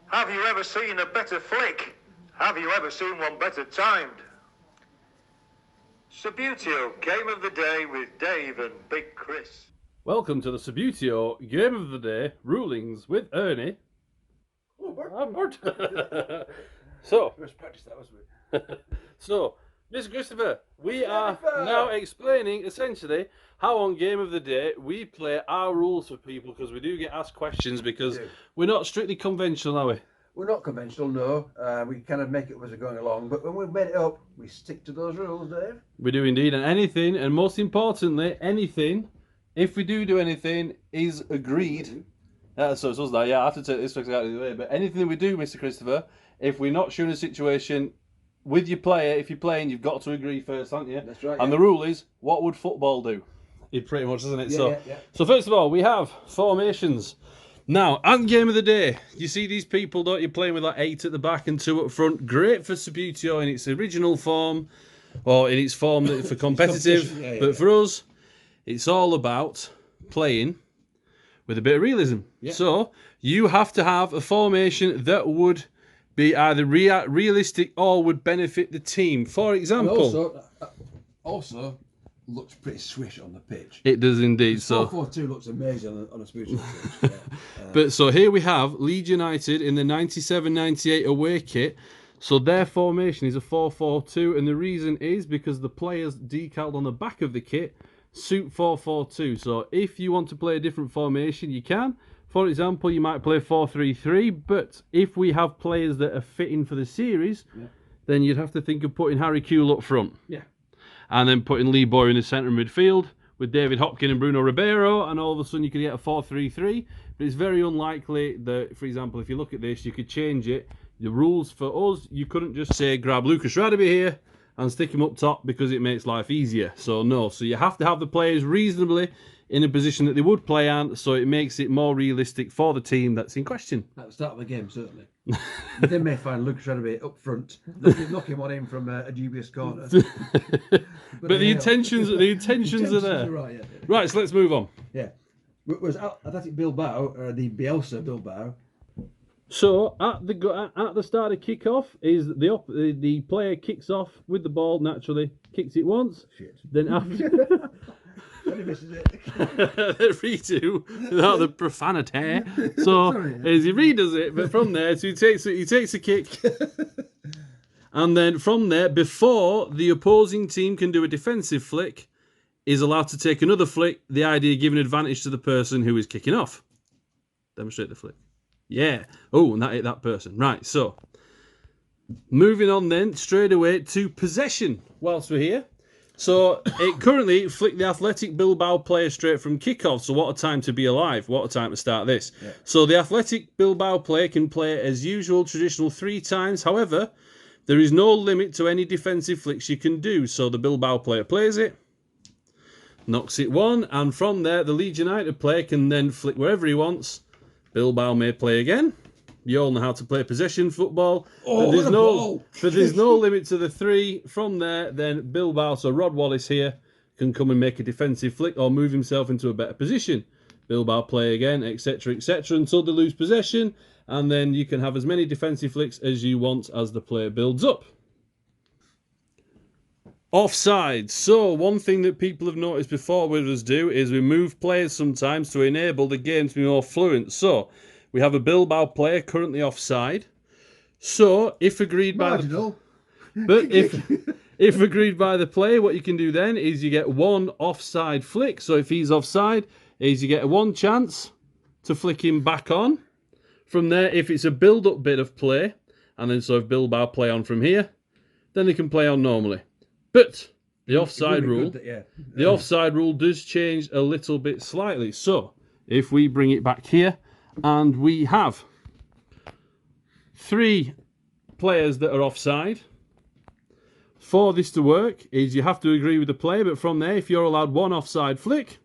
Have you ever seen a better flick? Have you ever seen one better timed? Subbuteo Game of the Day with Dave and Big Chris. Welcome to the Subbuteo Game of the Day rulings with Ernie. So, Let's practice that, wasn't we? so, Mr. Christopher, we are now explaining essentially how on Game of the Day we play our rules for people, because we do get asked questions because we're not strictly conventional, are we? We're not conventional, no. We kind of make it as we're going along, but when we've made it up, we stick to those rules, Dave. We do indeed, and anything, and most importantly, anything, if we do anything, is agreed. So it's us that, I have to take this exactly the way, but anything we do, Mr. Christopher, if we're not sure in a situation with your player, if you're playing, you've got to agree first, haven't you? That's right. And the rule is, what would football do? It pretty much, doesn't it? Yeah. So first of all, we have formations. Now, on Game of the Day, you see these people, don't you, playing with like 8 at the back and 2 up front. Great for Subbuteo in its original form, or in its form for competitive. But for us, it's all about playing with a bit of realism. Yeah. So you have to have a formation that would be either realistic or would benefit the team. For example, also looks pretty swish on the pitch. It does indeed. So 4-4-2 looks amazing on a Subbuteo pitch. But so here we have Leeds United in the 97-98 away kit. So their formation is a 4-4-2, and the reason is because the players decaled on the back of the kit suit 4-4-2. So if you want to play a different formation, you can. For example, you might play 4-3-3, but if we have players that are fitting for the series, then you'd have to think of putting Harry Kewell up front. Yeah. And then putting Lee Boyer in the centre of midfield with David Hopkin and Bruno Ribeiro, and all of a sudden you could get a 4-3-3. But it's very unlikely that, for example, if you look at this, you could change it. The rules for us, you couldn't just say grab Lucas Radeby here and stick him up top because it makes life easier. So no, so you have to have the players reasonably in a position that they would play on, so it makes it more realistic for the team that's in question. At the start of the game, certainly. They may find Lucas Radeby up front. They'll knock him on in from a dubious corner. but the intentions are there. Right, Right, so let's move on. Yeah. Was Athletic Bilbao, the Bielsa Bilbao. So at the start of kick-off is the player kicks off with the ball naturally, kicks it once, then after. Then he misses it. Redo without the profanity. So as he redoes it, but from there, so he takes a kick, and then from there, before the opposing team can do a defensive flick, is allowed to take another flick. The idea giving advantage to the person who is kicking off. Demonstrate the flick. Yeah. Oh, and that hit that person. Right. So moving on then straight away to possession. Whilst we're here. So it currently flicked the Athletic Bilbao player straight from kickoff. So what a time to be alive. What a time to start this. Yeah. So the Athletic Bilbao player can play as usual, traditional 3 times. However, there is no limit to any defensive flicks you can do. So the Bilbao player plays it, knocks it 1, and from there the Leeds United player can then flick wherever he wants. Bilbao may play again. You all know how to play possession football. But there's no limit to the 3. From there, then Bilbao, so Rod Wallace here, can come and make a defensive flick or move himself into a better position. Bilbao play again, etc., etc., until they lose possession. And then you can have as many defensive flicks as you want as the player builds up. Offside. So one thing that people have noticed before with us do is we move players sometimes to enable the game to be more fluent. So we have a Bilbao player currently offside. So if agreed by if agreed by the player, what you can do then is you get 1 offside flick. So if he's offside, is you get 1 chance to flick him back on. From there, if it's a build-up bit of play, and then so if Bilbao play on from here, then they can play on normally. But the offside rule, the offside rule does change a little bit slightly. So if we bring it back here, and we have 3 players that are offside. For this to work, is you have to agree with the player, but from there, if you're allowed 1 offside flick,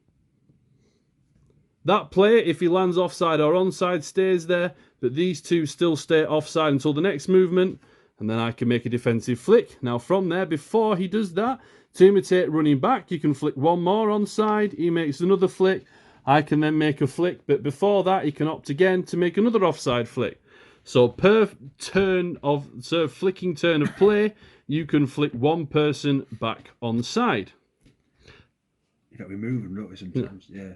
that player, if he lands offside or onside, stays there, but these 2 still stay offside until the next movement. And then I can make a defensive flick. Now from there, before he does that, to imitate running back, you can flick 1 more onside. He makes another flick. I can then make a flick, but before that he can opt again to make another offside flick. So per flicking turn of play, you can flick one person back on side. You got to be moving, don't we, sometimes? Yeah.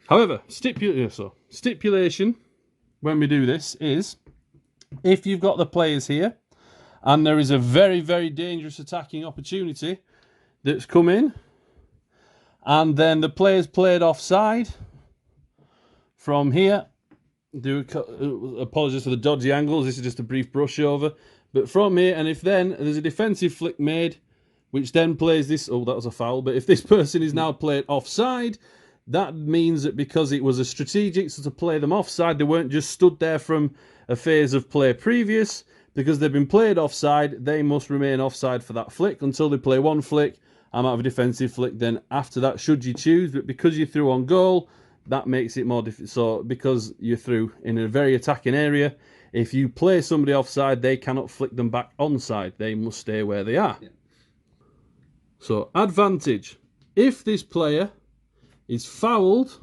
However, stipulation when we do this is, if you've got the players here and there is a very, very dangerous attacking opportunity that's come in, and then the players played offside from here. Apologies for the dodgy angles, this is just a brief brush over. But from here, and if then there's a defensive flick made, which then plays this, oh, that was a foul, but if this person is now played offside, that means that because it was a strategic, so to play them offside, they weren't just stood there from a phase of play previous. Because they've been played offside, they must remain offside for that flick until they play one flick. I'm out of a defensive flick, then after that, should you choose, but because you're through on goal, that makes it more difficult. So because you're through in a very attacking area, if you play somebody offside, they cannot flick them back onside. They must stay where they are. Yeah. So advantage. If this player is fouled,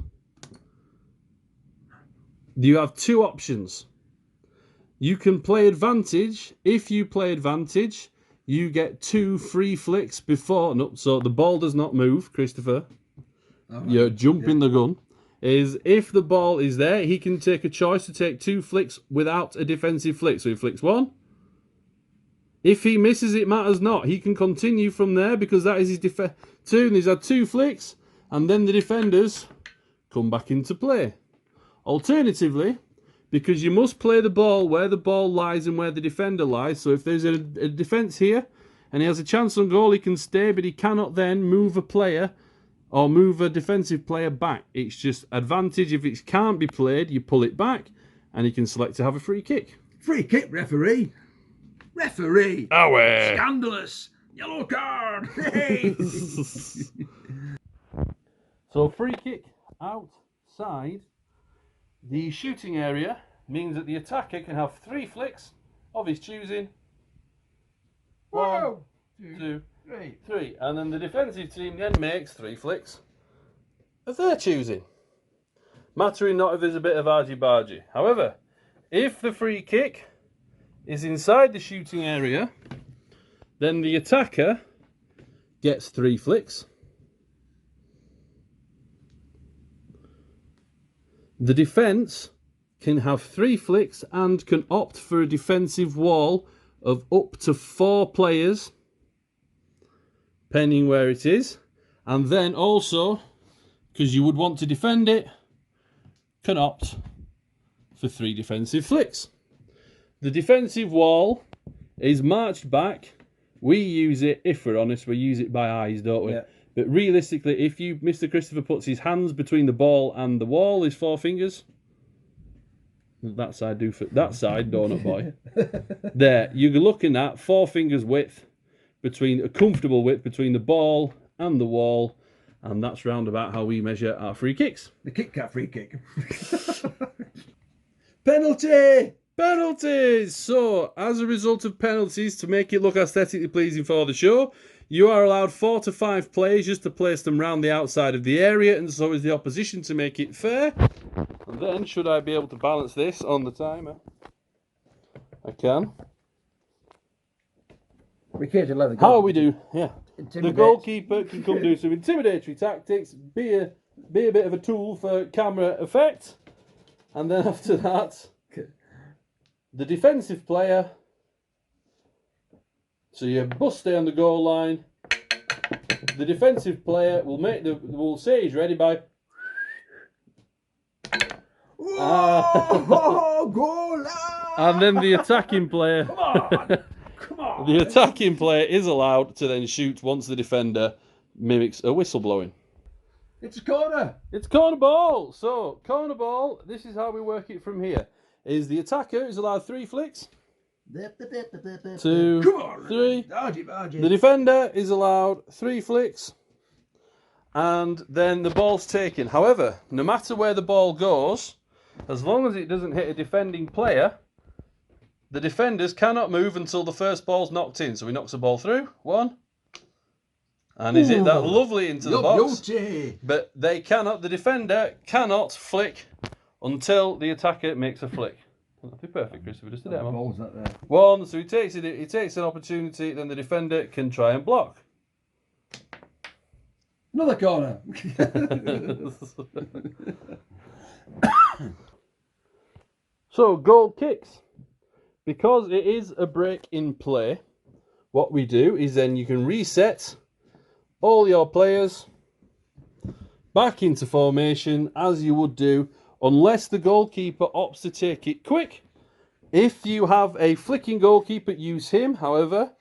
you have two options. You can play advantage. If you play advantage, you get 2 free flicks before. No, so the ball does not move, Christopher. You're jumping the gun. Is if the ball is there, he can take a choice to take 2 flicks without a defensive flick. So he flicks 1. If he misses, it matters not. He can continue from there because that is his 2, and he's had 2 flicks, and then the defenders come back into play. Alternatively, because you must play the ball where the ball lies and where the defender lies. So if there's a defence here and he has a chance on goal, he can stay, but he cannot then move a player or move a defensive player back. It's just advantage. If it can't be played, you pull it back and you can select to have a free kick. Free kick, referee. Referee. Away. Scandalous. Yellow card. Hey. So free kick outside the shooting area means that the attacker can have 3 flicks of his choosing. 1, 2, 3. And then the defensive team then makes 3 flicks of their choosing. Mattering not if there's a bit of argy-bargy. However, if the free kick is inside the shooting area, then the attacker gets 3 flicks. The defence can have 3 flicks and can opt for a defensive wall of up to 4 players, depending where it is. And then also, because you would want to defend it, can opt for 3 defensive flicks. The defensive wall is marched back. We use it, if we're honest, we use it by eyes, don't we? Yeah. But realistically, if Mr. Christopher puts his hands between the ball and the wall, his 4 fingers, that side donut boy. There, you're looking at 4 fingers width, between a comfortable width between the ball and the wall, and that's round about how we measure our free kicks. The Kit Kat free kick. Penalty! Penalties! So, as a result of penalties, to make it look aesthetically pleasing for the show, you are allowed 4 to 5 players just to place them round the outside of the area, and so is the opposition to make it fair. And then, should I be able to balance this on the timer? I can. How we do? Yeah. The goalkeeper can come do some intimidatory tactics, be a bit of a tool for camera effect, and then after that, the defensive player. So you bust stay on the goal line. The defensive player will say he's ready by. Goal! And then the attacking player. Come on! The attacking player is allowed to then shoot once the defender mimics a whistle blowing. It's a corner. It's corner ball. So corner ball. This is how we work it from here. Is the attacker is allowed 3 flicks. 2, 3. The defender is allowed 3 flicks, and then the ball's taken. However, no matter where the ball goes, as long as it doesn't hit a defending player, the defenders cannot move until the first ball's knocked in. So he knocks the ball through. 1, And is it that lovely into the box? Beauty. But they cannot, the defender cannot flick until the attacker makes a flick. That'd be perfect, Christopher. Just did it, man. Ball's not there. One, so he takes it. He takes an opportunity. Then the defender can try and block. Another corner. So goal kicks, because it is a break in play. What we do is then you can reset all your players back into formation as you would do, unless the goalkeeper opts to take it quick. If you have a flicking goalkeeper, use him, however,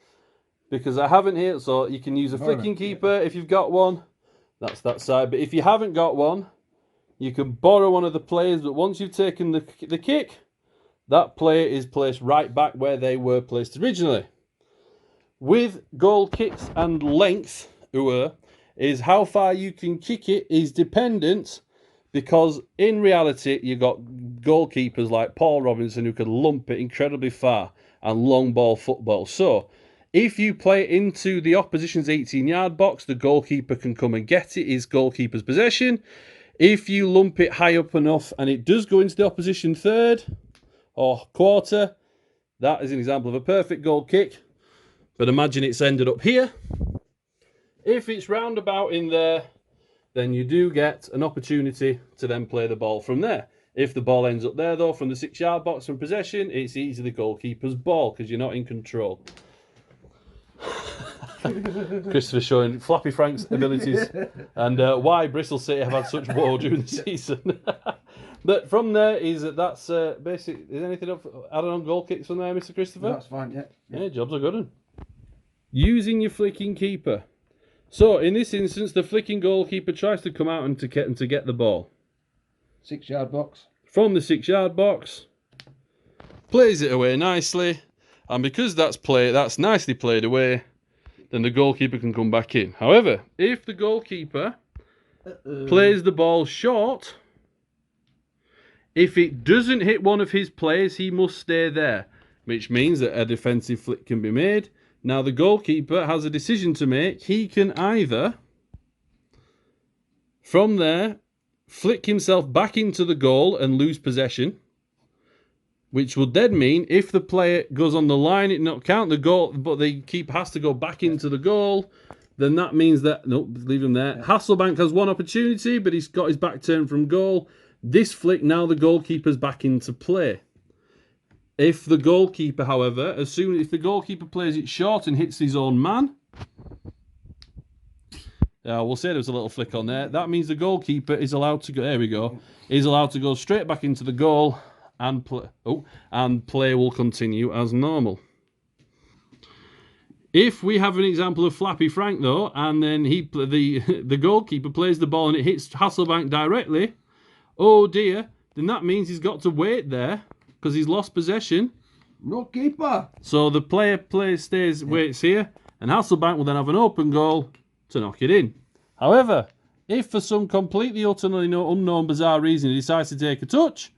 because I haven't here, so you can use a flicking keeper if you've got one. That's that side. But if you haven't got one, you can borrow one of the players, but once you've taken the kick, that player is placed right back where they were placed originally. With goal kicks and length, is how far you can kick it is dependent, because in reality you've got goalkeepers like Paul Robinson who can lump it incredibly far and long ball football. So if you play it into the opposition's 18-yard box, the goalkeeper can come and get it. It's goalkeeper's possession. If you lump it high up enough and it does go into the opposition third or quarter, that is an example of a perfect goal kick. But imagine it's ended up here. If it's roundabout in there, then you do get an opportunity to then play the ball from there. If the ball ends up there, though, from the 6-yard box from possession, it's easily the goalkeeper's ball because you're not in control. Christopher showing Flappy Frank's abilities and why Bristol City have had such woe during the season. But from there that's basic. Is anything up added on goal kicks from there, Mr. Christopher? That's fine, yeah. Yeah, jobs are good. One. Using your flicking keeper. So in this instance, the flicking goalkeeper tries to come out and to get the ball. 6-yard box. From the 6-yard box, plays it away nicely, and because that's nicely played away, then the goalkeeper can come back in. However, if the goalkeeper plays the ball short, if it doesn't hit one of his players, he must stay there, which means that a defensive flick can be made. Now the goalkeeper has a decision to make. He can either, from there, flick himself back into the goal and lose possession, which would then mean if the player goes on the line, it not count the goal, but the keeper has to go back into the goal. Then that means that, nope, leave him there. Hasselbank has one opportunity, but he's got his back turned from goal. This flick, now the goalkeeper's back into play. If the goalkeeper, however, if the goalkeeper plays it short and hits his own man, we'll say there was a little flick on there. That means the goalkeeper is allowed to go. There we go. Is allowed to go straight back into the goal and play. And play will continue as normal. If we have an example of Flappy Frank though, and then the goalkeeper plays the ball and it hits Hasselbank directly, oh dear, then that means he's got to wait there because he's lost possession. No keeper. So the player waits here, and Hasselbank will then have an open goal to knock it in. However, if for some completely utterly unknown bizarre reason he decides to take a touch,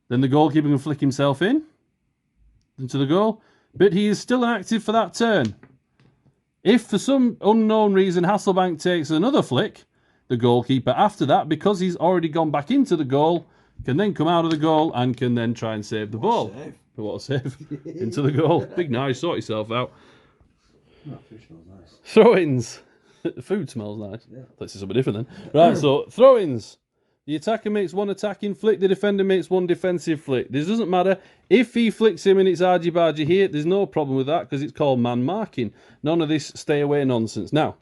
then the goalkeeper can flick himself into the goal, but he is still inactive for that turn. If for some unknown reason Hasselbank takes another flick, the goalkeeper after that, because he's already gone back into the goal, can then come out of the goal and can then try and save the ball. What a save. Into the goal. Big nice, sort yourself out. That food smells nice. Throw-ins. The food smells nice. Yeah. This is something different then. Right, so throw-ins. The attacker makes one attacking flick, the defender makes one defensive flick. This doesn't matter. If he flicks him and it's argy-bargy here, there's no problem with that because it's called man marking. None of this stay away nonsense. Now,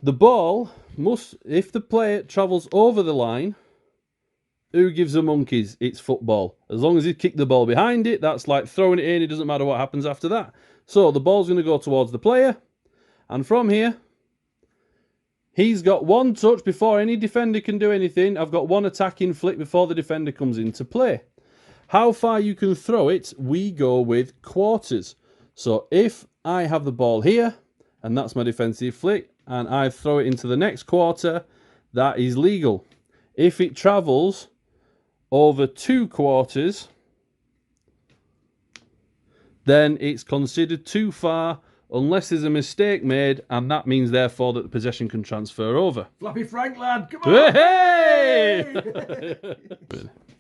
the ball must, if the player travels over the line, who gives the monkeys? It's football. As long as he kicked the ball behind it, that's like throwing it in. It doesn't matter what happens after that. So the ball's going to go towards the player. And from here, he's got one touch before any defender can do anything. I've got one attacking flick before the defender comes into play. How far you can throw it, we go with quarters. So if I have the ball here, and that's my defensive flick, and I throw it into the next quarter, that is legal. If it travels over 2 quarters, then it's considered too far unless there's a mistake made, and that means therefore that the possession can transfer over. Flappy Frank, lad, come on! Hey!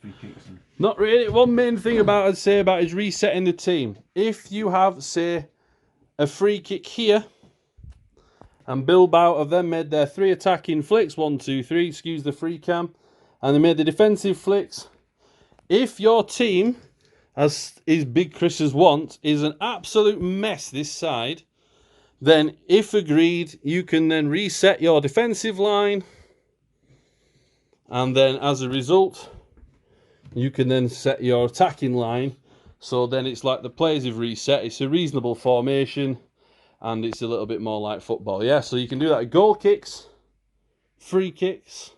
Free kicks and... Not really. One main thing I'd say about is resetting the team. If you have, say, a free kick here, and Bilbao have then made their 3 attacking flicks, 1, 2, 3, excuse the free cam, and they made the defensive flicks. If your team, as is Big Chris's want, is an absolute mess this side, then if agreed, you can then reset your defensive line, and then as a result, you can then set your attacking line. So then it's like the players have reset. It's a reasonable formation, and it's a little bit more like football. Yeah, so you can do that. Goal kicks, free kicks,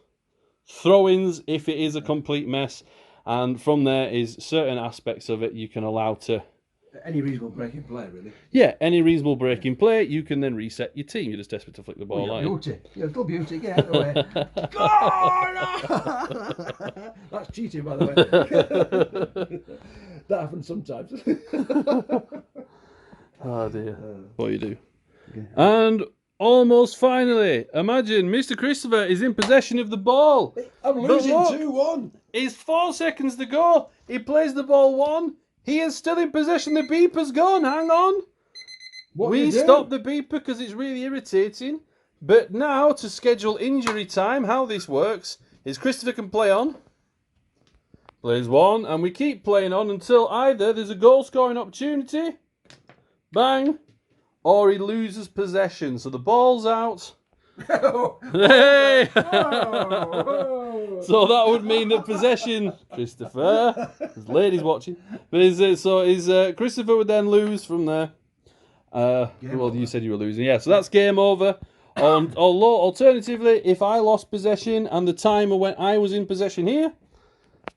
throw-ins if it is a complete mess. And from there is certain aspects of it you can allow to... Any reasonable breaking play, really. Yeah, any reasonable breaking play, you can then reset your team. You're just desperate to flick the ball out. Beauty. You're a little beauty. Get out of the way. Goal! That's cheating, by the way. That happens sometimes. Oh dear. What you do. Okay. And almost finally, imagine Mr. Christopher is in possession of the ball. I'm losing 2-1. It's 4 seconds to go. He plays the ball 1. He is still in possession. The beeper's gone. Hang on. We stopped the beeper because it's really irritating. But now, to schedule injury time, how this works is Christopher can play on. Plays 1, and we keep playing on until either there's a goal scoring opportunity, bang, or he loses possession. So the ball's out. Hey! So that would mean that possession, Christopher, his lady's watching, but Christopher would then lose from there. Well, you said you were losing, yeah. So that's game over. Alternatively, if I lost possession and the timer when I was in possession here,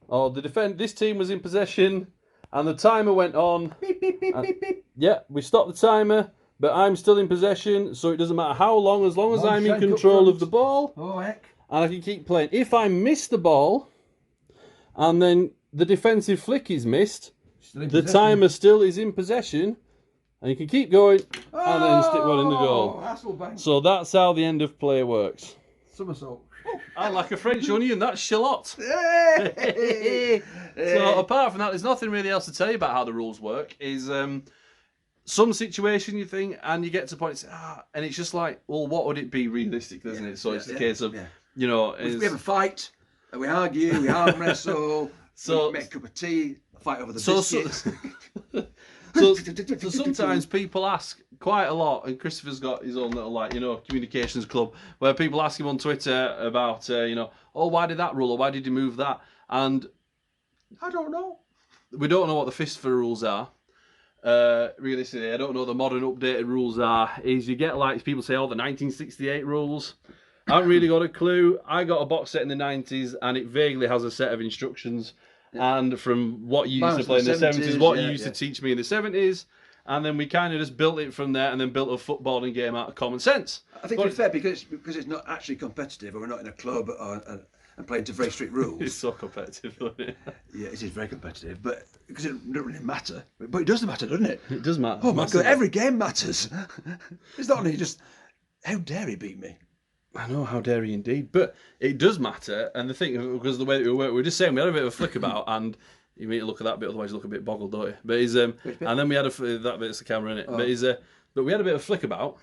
or this team was in possession and the timer went on. Beep, beep, beep, beep, beep. Yeah, we stopped the timer, but I'm still in possession, so it doesn't matter how long, as long as I'm in control of the ball. Oh, heck. And I can keep playing. If I miss the ball, and then the defensive flick is missed, the timer still is in possession, and you can keep going, and then stick one in the goal. So that's how the end of play works. Somersault. I like a French onion, that's shallot. So apart from that, there's nothing really else to tell you about how the rules work. Is some situation you think, and you get to a point, and it's just like, well, what would it be realistic, doesn't it? So it's the case of, you know... We have a fight, and we argue, we arm wrestle, we make a cup of tea, fight over the biscuits. So sometimes people ask quite a lot, and Christopher's got his own little, communications club, where people ask him on Twitter about, oh, why did that rule, or why did you move that? And I don't know. We don't know what the fistful rules are. Realistically, I don't know what the modern updated rules are. Is you get people say, oh, the 1968 rules. I haven't really got a clue. I got a box set in the 90s, and it vaguely has a set of instructions. Yeah. And from what you used to play in the 70s, what you used to teach me in the 70s, and then we kind of just built it from there, and then built a footballing game out of common sense. I think it's fair because it's not actually competitive, or we're not in a club and playing to very strict rules. It's so competitive, isn't it? Yeah, it is very competitive, but because it doesn't really matter. But it does matter, doesn't it? It does matter. Oh my God, every game matters. It's not only just, how dare he beat me? I know, how dare he indeed. But it does matter, and the thing, because the way that we work, we're just saying we had a bit of a flick about, and you need to look at that bit, otherwise you look a bit boggled, don't you? But and then we had that bit's the camera in it. Oh. But we had a bit of a flick about.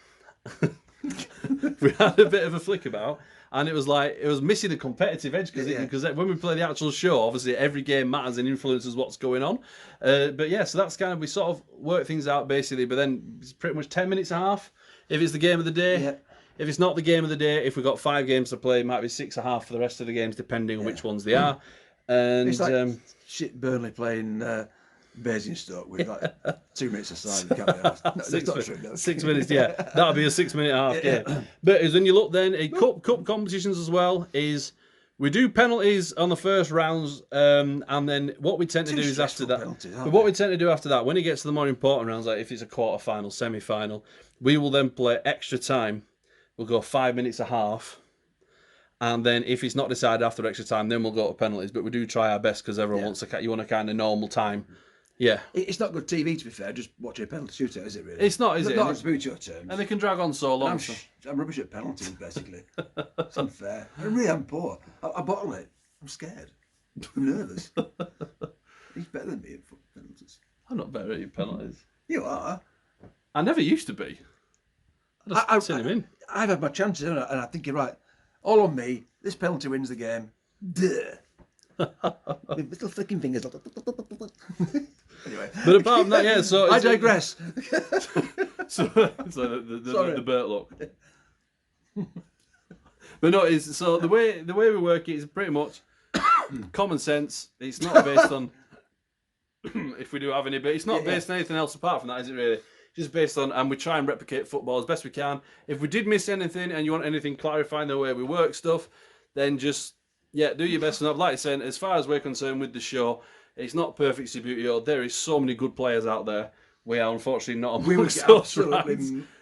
We had a bit of a flick about, and it was missing the competitive edge because when we play the actual show, obviously every game matters and influences what's going on. But yeah, so that's kind of, we sort of work things out basically. But then it's pretty much 10 minutes and a half if it's the game of the day. Yeah. If it's not the game of the day, if we've got 5 games to play, it might be 6.5 for the rest of the games, depending on which ones they are. And it's like shit Burnley playing Basingstoke with 2 minutes aside. No, 6 minutes, yeah. That'll be a 6 minute and a half game. But as when you look then, cup competitions as well, is we do penalties on the first rounds, and then what we tend to do is after that. But what we tend to do after that, when it gets to the more important rounds, like if it's a quarter-final, semi-final, we will then play extra time. We'll go 5 minutes and a half, and then if it's not decided after extra time, then we'll go to penalties. But we do try our best because everyone wants you want a kind of normal time Yeah. It's not good TV, to be fair, just watching a penalty shootout, is it really? It's not, is it? Not on Subbuteo terms. And they can drag on so long. I'm rubbish at penalties, basically. It's unfair. I really am poor. I bottle it. I'm scared. I'm nervous. He's better than me at penalties. I'm not better at penalties. You are. I never used to be. I just send him in. I've had my chances, and I think you're right. All on me. This penalty wins the game. Duh. With little flicking fingers. Anyway. But apart from that, yeah. So I digress. so the Burt look. But no, it's so the way we work it is pretty much common sense. It's not based on if we do have any, but it's not based on anything else apart from that, is it really? Just based on, and we try and replicate football as best we can. If we did miss anything and you want anything clarifying the way we work stuff, then just do your best. And I'd like to say, as far as we're concerned with the show, it's not perfect Subbuteo. There is so many good players out there. We are unfortunately not amongst those, right?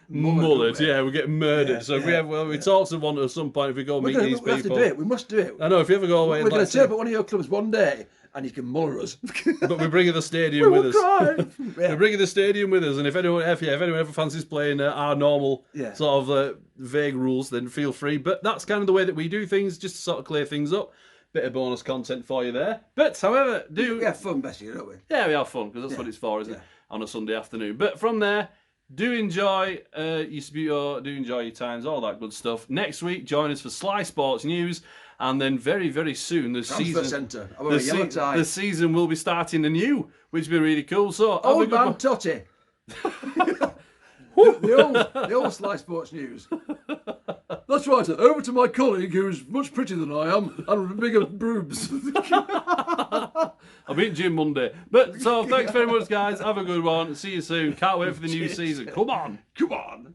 Mullered, yeah, we get murdered. So if we talk to one at some point, if we go meet these people, have to do it. We must do it. I know. If you ever go away, we're going to turn up at one of your clubs one day, and you can muller us. But we bring the stadium with us. We bring the stadium with us, and if anyone ever fancies playing our normal sort of vague rules, then feel free. But that's kind of the way that we do things, just to sort of clear things up. Bit of bonus content for you there. But however, we have fun, basically, don't we? Yeah, we have fun because that's what it's for, isn't it? On a Sunday afternoon. But from there, do enjoy your Subbuteo, do enjoy your times, all that good stuff. Next week, join us for Sly Sports News, and then very, very soon the season will be starting anew, which will be really cool. So, Old Man Totty. the old Sly Sports News. That's right. Over to my colleague, who's much prettier than I am and bigger boobs. I'll meet Jim Monday. But so thanks very much, guys. Have a good one. See you soon. Can't wait for the new season. Come on. Come on.